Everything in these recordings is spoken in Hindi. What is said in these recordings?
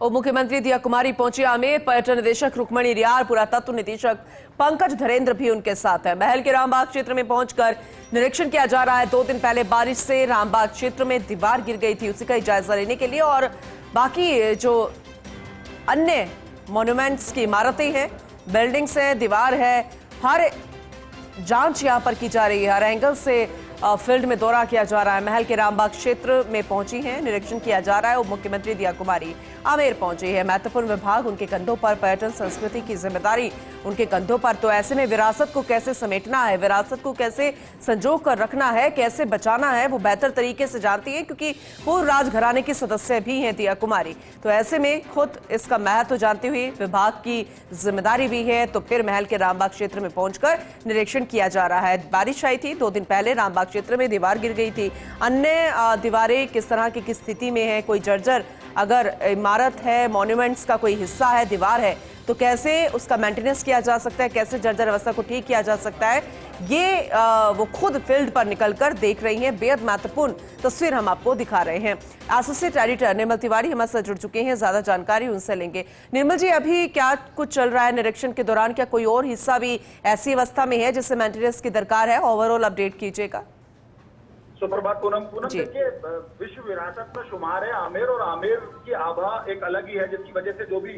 उप मुख्यमंत्री दिया कुमारी पहुंची आमेर। पर्यटन निदेशक रुक्मणी रियार, पुरातत्व निदेशक पंकज धरेंद्र भी उनके साथ है। महल के रामबाग क्षेत्र में पहुंचकर निरीक्षण किया जा रहा है। 2 दिन पहले बारिश से रामबाग क्षेत्र में दीवार गिर गई थी, उसी का जायजा लेने के लिए और बाकी जो अन्य मॉन्यूमेंट्स की इमारतें हैं, बिल्डिंग्स हैं, दीवार है, हर जांच यहां पर की जा रही है। हर एंगल से फील्ड में दौरा किया जा रहा है। महल के रामबाग क्षेत्र में पहुंची हैं, निरीक्षण किया जा रहा है। उप मुख्यमंत्री दिया कुमारी आमेर पहुंची है। महत्वपूर्ण विभाग उनके कंधों पर, पर्यटन संस्कृति की जिम्मेदारी उनके कंधों पर। तो ऐसे में विरासत को कैसे समेटना है, विरासत को कैसे संजो कर रखना है, कैसे बचाना है, वो बेहतर तरीके से जानती है, क्योंकि पूर्व राजघराने की सदस्य भी हैं दिया कुमारी। तो ऐसे में खुद इसका महत्व जानते हुए विभाग की जिम्मेदारी भी है, तो फिर महल के रामबाग क्षेत्र में पहुंचकर निरीक्षण किया जा रहा है। बारिश आई थी 2 दिन पहले, रामबाग क्षेत्र में दीवार गिर गई थी। अन्य दीवारें किस तरह की किस स्थिति में है, कोई जर्जर अगर इमारत है, मॉन्यूमेंट्स का कोई हिस्सा है, दीवार है, तो कैसे उसका मेंटेनेंस किया जा सकता है, कैसे जर्जर अवस्था को ठीक किया जा सकता है, ये वो खुद फील्ड पर निकलकर देख रही हैं। बेहद महत्वपूर्ण तस्वीर हम आपको दिखा रहे हैं। एसोसिएट एडिटर निर्मल तिवारी हमारे साथ जुड़ चुके हैं, ज्यादा जानकारी उनसे लेंगे। निर्मल जी, अभी क्या कुछ चल रहा है निरीक्षण के दौरान? क्या कोई और हिस्सा भी ऐसी अवस्था में है जिससे मेंटेनेंस की दरकार है? ओवरऑल अपडेट कीजिएगा। सुप्रभात पूनम। देखिए, विश्व विरासत में शुमार है आमेर, और आमेर की आभा एक अलग ही है, जिसकी वजह से जो भी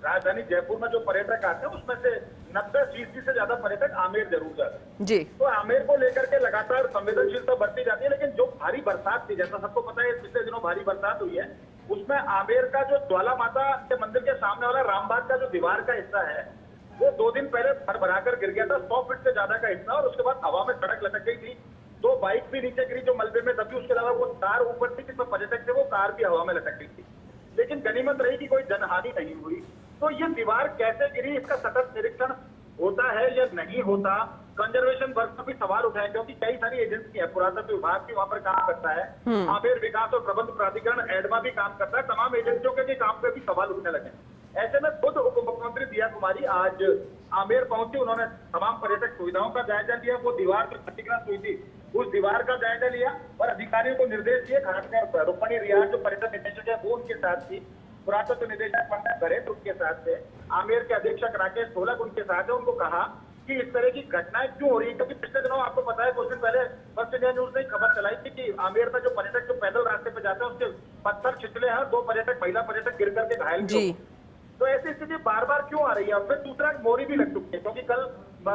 राजधानी जयपुर में जो पर्यटक आते हैं उसमें से 90% से ज्यादा पर्यटक आमेर जरूर जाते हैं जी। तो आमेर को लेकर के लगातार संवेदनशीलता बढ़ती जाती है, लेकिन जो भारी बरसात थी, जैसा सबको पता है पिछले दिनों भारी बरसात हुई है, उसमें आमेर का जो ज्वाला माता के मंदिर के सामने वाला रामबाग का जो दीवार का हिस्सा है, वो 2 दिन पहले भरभराकर गिर गया था, 100 फीट से ज्यादा का हिस्सा, और उसके बाद हवा में सड़क लटक गई थी। 2 बाइक भी नीचे गिरी जो मलबे में दबी। उसके अलावा वो कार ऊपर थी जिसमें पर्यटक थे, वो कार भी हवा में लटक गई थी, लेकिन गनीमत रही कि कोई जनहानि नहीं हुई। तो ये दीवार कैसे गिरी, इसका सतत निरीक्षण होता है या नहीं होता? कंजर्वेशन वर्ग पर भी सवाल उठाए, क्योंकि कई सारी एजेंसी है, पुरातत्व विभाग भी वहां पर काम करता है, आमेर विकास और प्रबंध प्राधिकरण एडमा भी काम करता है, तमाम एजेंसियों के काम पे भी सवाल उठने लगे। ऐसे में खुद उप मुख्यमंत्री दिया कुमारी आज आमेर पहुंची। उन्होंने तमाम पर्यटक सुविधाओं का जायजा लिया, वो दीवार जो क्षतिग्रस्त हुई थी उस दीवार का जायजा लिया और अधिकारियों को निर्देश दिए। खासकर रुक्मणी रियार जो पर्यटन निदेशक है वो उनके साथ थी, पुरातत्व निदेशक पंकज धरेंद्र उनके साथ थे, आमेर के अधीक्षक राकेश ढोलक उनके साथ है। उनको कहा कि इस तरह की घटनाएं क्यों हो रही है, क्योंकि पिछले दिनों आपको पता है कुछ दिन पहले फर्स्ट इंडिया न्यूज ने खबर चलाई थी कि आमेर में जो पर्यटक जो पैदल रास्ते पे जाते हैं उसके पत्थर छिचले हैं, 2 पर्यटक, महिला पर्यटक गिर करके घायल हुए। तो ऐसी स्थिति बार बार क्यों आ रही है? फिर दूसरा मोरी भी लग चुकी है, क्योंकि कल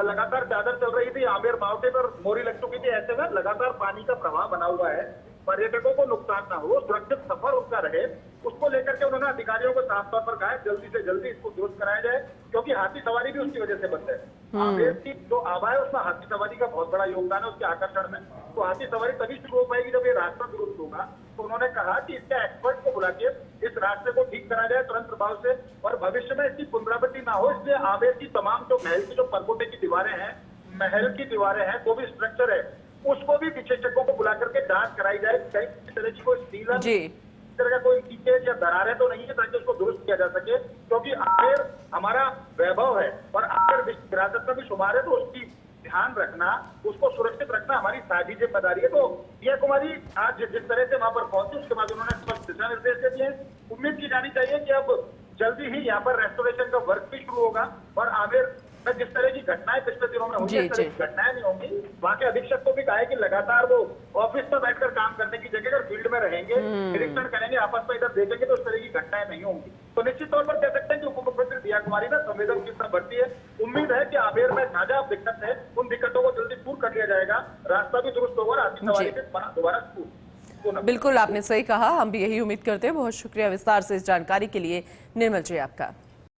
लगातार चादर चल रही थी, आमेर माउंटेन पर मोरी लग चुकी थी। ऐसे में लगातार पानी का प्रवाह बना हुआ है, पर्यटकों को नुकसान ना हो, सुरक्षित सफर उनका रहे, उसको लेकर के उन्होंने अधिकारियों को साफ तौर पर कहा है जल्दी से जल्दी इसको दुरुस्त कराया जाए, क्योंकि हाथी सवारी भी उसकी वजह से बंद है। आमेर की जो आभा है उसमें हाथी सवारी का बहुत बड़ा योगदान है उसके आकर्षण में। तो हाथी सवारी तभी शुरू हो पाएगी जब ये रास्ता दुरुस्त होगा। तो उन्होंने कहा कि इसके एक्सपर्ट को बुला के इस रास्ते को ठीक करा जाए तुरंत प्रभाव से, और भविष्य में इसकी पुनरावृत्ति ना हो, इसलिए आमेर की तमाम जो महल की जो परकोटे की दीवारें हैं, महल की दीवारें हैं, जो भी स्ट्रक्चर है, उसको भी विशेषज्ञों को बुला करके जांच कराई जाए, कई तरह की कोई सीलन, इस तरह का कोई लीकेज या दरारें तो नहीं है, ताकि उसको दुरुस्त किया जा सके, क्योंकि आमेर हमारा वैभव है और आमेर विश्व विरासत में भी शुमार है, तो उसकी ध्यान रखना, उसको सुरक्षित रखना हमारी साझी जिम्मेदारी है। तो दिया कुमारी आज जिस तरह से वहां पर पहुंची, उसके बाद उन्होंने स्पष्ट दिशा निर्देश दे दिए। उम्मीद की जानी चाहिए कि अब जल्दी ही यहाँ पर रेस्टोरेशन का वर्क भी शुरू होगा और आमेर में जिस तरह की घटनाएं पिछले दिनों में हुई, इस तरह की घटनाएं नहीं होंगी। वहाँ के अधीक्षक को भी कहा है कि लगातार वो ऑफिस में बैठकर काम करने की जगह अगर फील्ड में रहेंगे, निरीक्षण करेंगे, आपस में इधर देखेंगे, तो इस तरह की घटनाएं नहीं होंगी। तो निश्चित तौर पर कह सकते हैं कि उप मुख्यमंत्री दिया कुमारी में संवेदनशीलता बढ़ती है। उम्मीद है कि आमेर में जहाँ दिक्कत है उन दिक्कतों को जल्दी दूर कर लिया जाएगा, रास्ता भी दुरुस्त होगा, हाथी सवारी भी दोबारा शुरू। बिल्कुल, आपने सही कहा, हम भी यही उम्मीद करते हैं। बहुत शुक्रिया विस्तार से इस जानकारी के लिए निर्मल जी आपका।